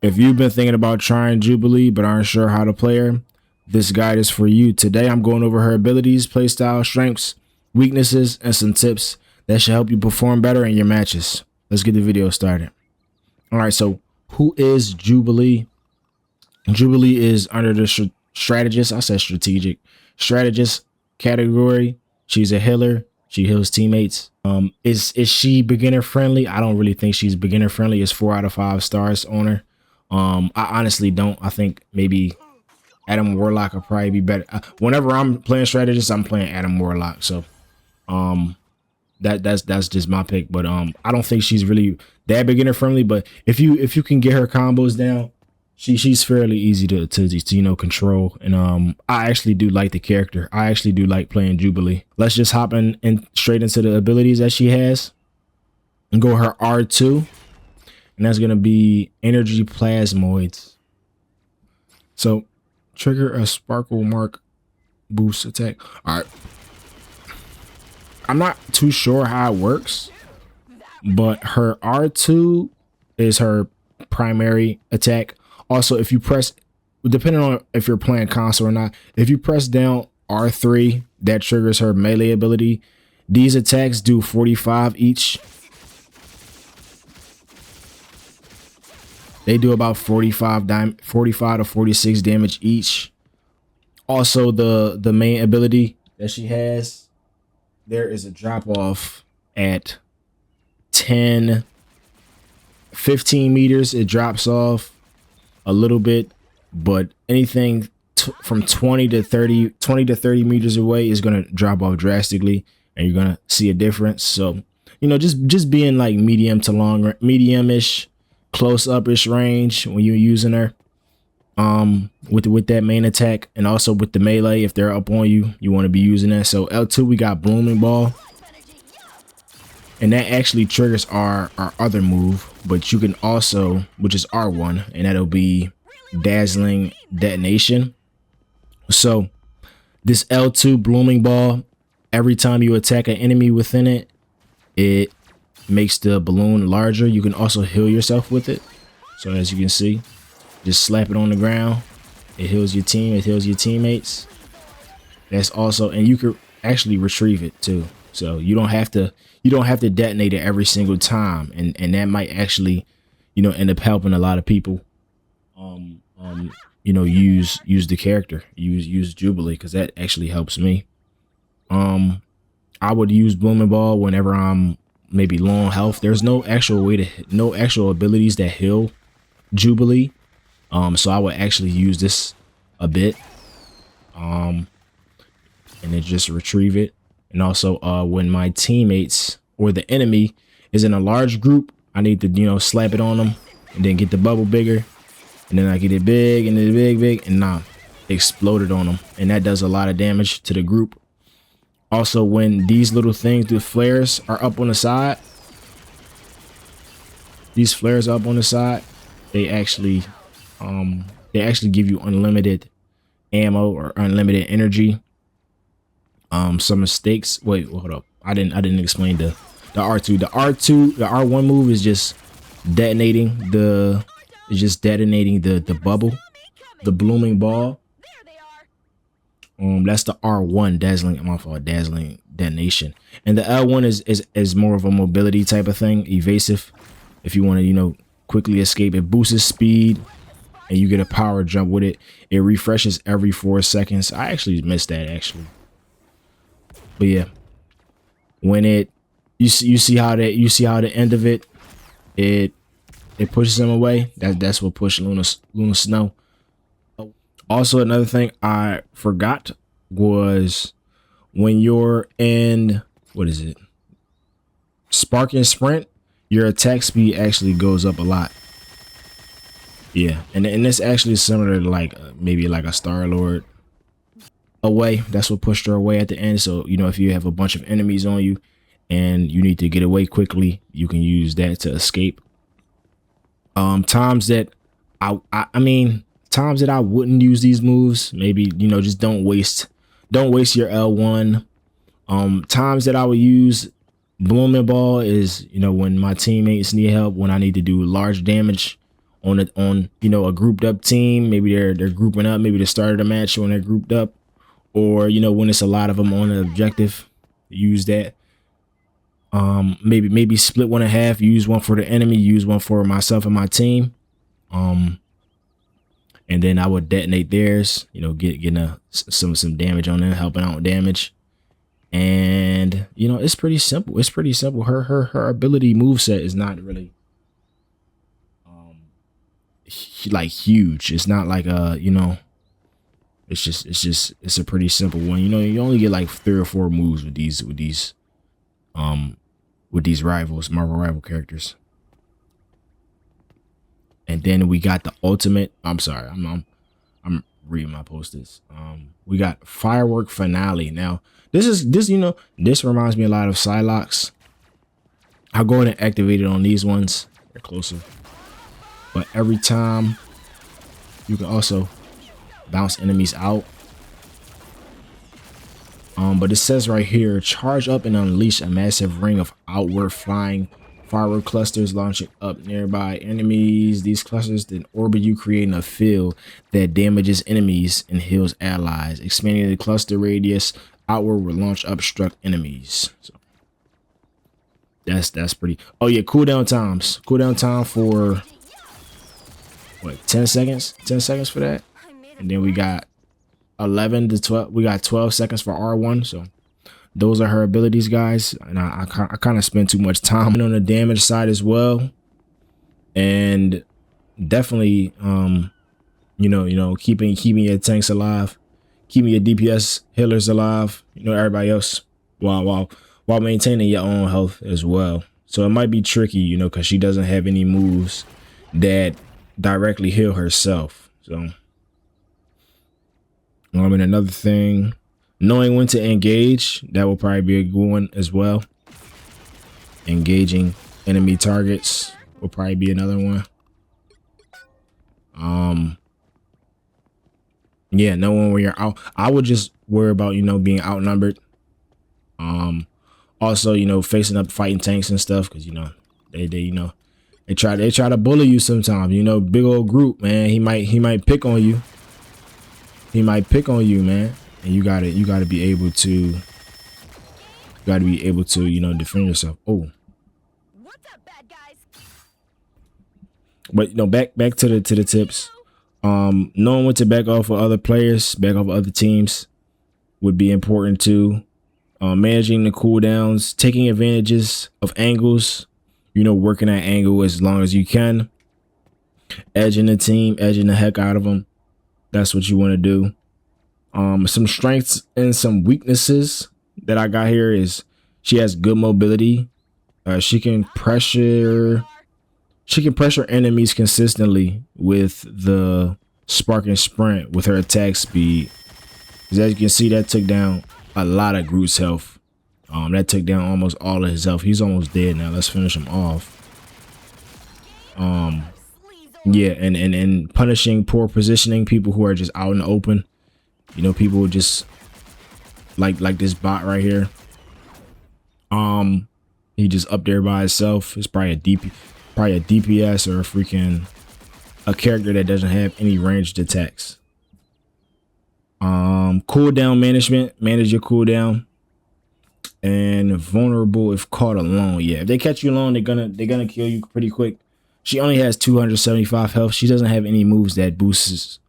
If you've been thinking about trying Jubilee but aren't sure how to play her, this guide is for you. Today I'm going over her abilities, playstyle, strengths, weaknesses, and some tips that should help you perform better in your matches. Let's get the video started. Alright, so who is Jubilee? Jubilee is under the strategist, I said strategist category. She's a healer. She heals teammates. Is she beginner friendly? I don't really think she's beginner friendly. It's 4 out of 5 stars on her. I honestly don't. I think maybe Adam Warlock would probably be better. Whenever I'm playing strategist, I'm playing Adam Warlock. So that's just my pick. But I don't think she's really that beginner friendly. But if you can get her combos down, she's fairly easy to control. And I actually do like the character. I actually do like playing Jubilee. Let's just hop in straight into the abilities that she has and go her R2. And that's gonna be energy plasmoids. So trigger a sparkle mark boost attack. All right, I'm not too sure how it works, but her R2 is her primary attack. Also, if you press, depending on if you're playing console or not, if you press down R3, that triggers her melee ability. These attacks do 45 each. They do about 45 to 46 damage each. Also, the main ability that she has, there is a drop off at 15 meters. It drops off a little bit, but anything from 20 to 30 meters away is going to drop off drastically, and you're going to see a difference. So, just being like medium-ish, close up-ish range when you're using her with that main attack, and also with the melee. If they're up on you, you want to be using that. So L2, we got Blooming Ball, and that actually triggers our other move, but you can also, which is R1, and that'll be Dazzling Detonation. So this L2 Blooming Ball, every time you attack an enemy within it, it makes the balloon larger. You can also heal yourself with it. So as you can see, just slap it on the ground. It heals your team. It heals your teammates. That's also, and you could actually retrieve it too. So you don't have to detonate it every single time, and that might actually, end up helping a lot of people. Use the character, use Jubilee, because that actually helps me. I would use Blooming Ball whenever I'm maybe low on health. There's no actual abilities that heal Jubilee. So I would actually use this a bit. And then just retrieve it. And also when my teammates or the enemy is in a large group, I need to, slap it on them and then get the bubble bigger. And then I get it big and then big, and explode it on them. And that does a lot of damage to the group. Also, when these little things, the flares are up on the side, they actually give you unlimited ammo or unlimited energy. Some mistakes. Wait, hold up. I didn't explain the R2. The R1 move is just detonating the bubble, the Blooming Ball. That's the R1, dazzling detonation. And the L1 is more of a mobility type of thing, evasive. If you want to, quickly escape, it boosts speed and you get a power jump with it. It refreshes every 4 seconds. I actually missed that actually. But yeah, when you see how the end of it pushes him away. That's what pushed Luna Snow. Also, another thing I forgot was when you're in, what is it? Spark and Sprint, your attack speed actually goes up a lot. Yeah, and this actually is similar to like maybe like a Star-Lord away. That's what pushed her away at the end. So, if you have a bunch of enemies on you and you need to get away quickly, you can use that to escape. Times that I wouldn't use these moves, maybe, just don't waste your L1. Times that I would use Blooming Ball is, when my teammates need help, when I need to do large damage on you know, a grouped up team. Maybe they're grouping up. Maybe the start of the match when they're grouped up, or you know, when it's a lot of them on an objective. Use that. Maybe split one in half. Use one for the enemy. Use one for myself and my team. And then I would detonate theirs. You know, getting some damage on them, helping out with damage. And you know, it's pretty simple. It's pretty simple. Her ability moveset is not really like huge. It's not like you know, it's a pretty simple one. You know, you only get like 3 or 4 moves with these rivals, Marvel rival characters. And then we got the ultimate. I'm sorry, I'm reading my post-its. We got firework finale. Now this you know, this reminds me a lot of Psylocke. I'll go ahead and activate it on these ones. They're closer. But every time you can also bounce enemies out. But it says right here, charge up and unleash a massive ring of outward flying firework clusters launching up nearby enemies. These clusters then orbit you, creating a field that damages enemies and heals allies. Expanding the cluster radius outward will launch upstruck enemies. So that's pretty. Oh yeah, cooldown times. Cooldown time for what, 10 seconds? 10 seconds for that. And then we got 11 to 12. We got 12 seconds for R1. So those are her abilities, guys. And I kind of spent too much time on the damage side as well. And definitely, you know, keeping your tanks alive, keeping your DPS healers alive, you know, everybody else while maintaining your own health as well. So it might be tricky, you know, because she doesn't have any moves that directly heal herself. So and another thing, knowing when to engage, that will probably be a good one as well. Engaging enemy targets will probably be another one. Yeah, knowing when you're out. I would just worry about, you know, being outnumbered. Also, you know, facing up fighting tanks and stuff, because you know, they try to bully you sometimes. You know, big old group, man. He might pick on you. He might pick on you, man. And you gotta be able to you know, defend yourself. Oh, What's up, bad guys? but you know, back to the tips. Knowing when to back off of other players, back off of other teams would be important too. Managing the cooldowns, taking advantages of angles, you know, working that angle as long as you can. Edging the team, edging the heck out of them. That's what you want to do. Some strengths and some weaknesses that I got here is she has good mobility. She can pressure enemies consistently with the spark and sprint with her attack speed. As you can see, that took down a lot of Groot's health. That took down almost all of his health. He's almost dead now. Let's finish him off. Yeah, and punishing poor positioning, people who are just out in the open. You know, people just like this bot right here. He just up there by himself. It's probably a DPS or a character that doesn't have any ranged attacks. Cooldown management, manage your cooldown. And vulnerable if caught alone. Yeah, if they catch you alone, they're gonna kill you pretty quick. She only has 275 health. She doesn't have any moves that boosts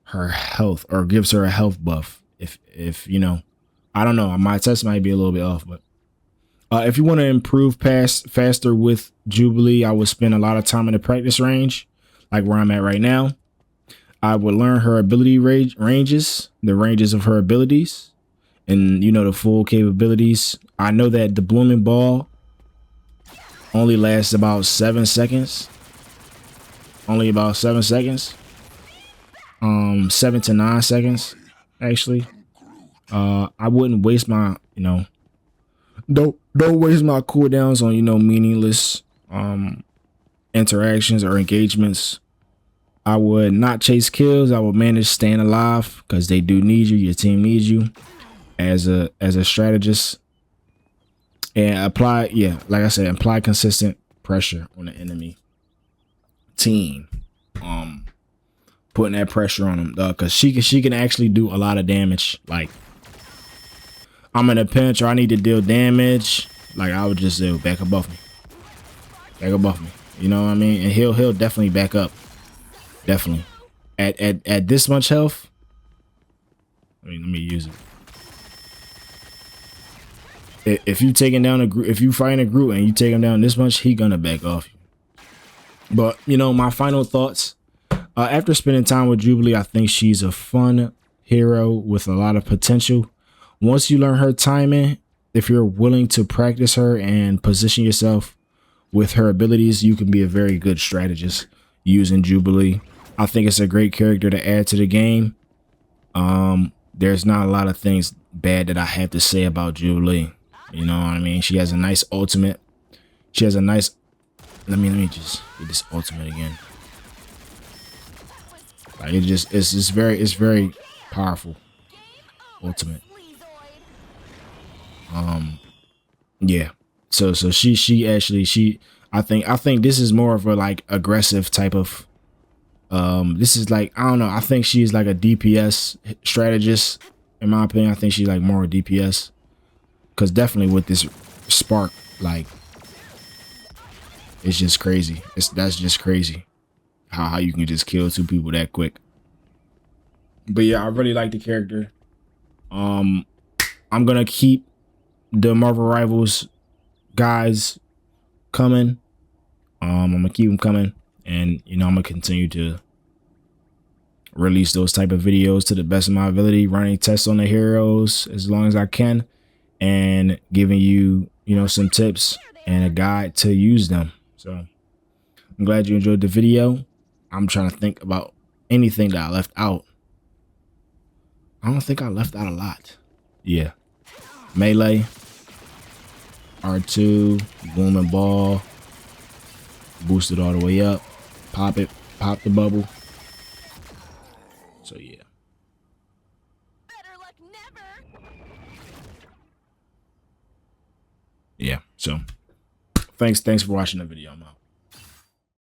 her health or gives her a health buff. If you know, I don't know. My test might be a little bit off, but if you want to improve faster with Jubilee, I would spend a lot of time in the practice range, like where I'm at right now. I would learn her ability ranges, the ranges of her abilities, and you know, the full capabilities. I know that the blooming ball only lasts about 7 seconds. Only about 7 seconds. 7 to 9 seconds, actually. I wouldn't waste my, you know, don't waste my cooldowns on, you know, meaningless interactions or engagements. I would not chase kills. I would manage staying alive because they do need you. Your team needs you as a strategist. And apply, yeah, like I said, apply consistent pressure on the enemy team. putting that pressure on him, because she can actually do a lot of damage. Like, I'm in a pinch or I need to deal damage, like I would just say, back above me. Back above me. You know what I mean? And he'll definitely back up. Definitely. At this much health. Let me use it. If you taking down a group, if you fighting a group and you take him down this much, he gonna back off you. But you know, my final thoughts. After spending time with Jubilee, I think she's a fun hero with a lot of potential. Once you learn her timing, if you're willing to practice her and position yourself with her abilities, you can be a very good strategist using Jubilee. I think it's a great character to add to the game. There's not a lot of things bad that I have to say about Jubilee. You know what I mean? She has a nice ultimate. She has a nice... Let me just get this ultimate again. Like, it's very powerful ultimate. Yeah. So she actually I think this is more of a like aggressive type of this is like, I don't know, I think she's like a DPS strategist in my opinion. I think she's like more a DPS, because definitely with this spark, like, it's just crazy. That's just crazy how you can just kill two people that quick. But yeah, I really like the character. I'm gonna keep the Marvel Rivals guys coming. I'm gonna keep them coming, and you know, I'm gonna continue to release those type of videos to the best of my ability, running tests on the heroes as long as I can, and giving you, you know, some tips and a guide to use them. So I'm glad you enjoyed the video. I'm trying to think about anything that I left out. I don't think I left out a lot. Yeah. Melee, R2, boom and ball, boost it all the way up, pop it, pop the bubble. So yeah. Better luck never. Yeah. So thanks for watching the video. I'm out.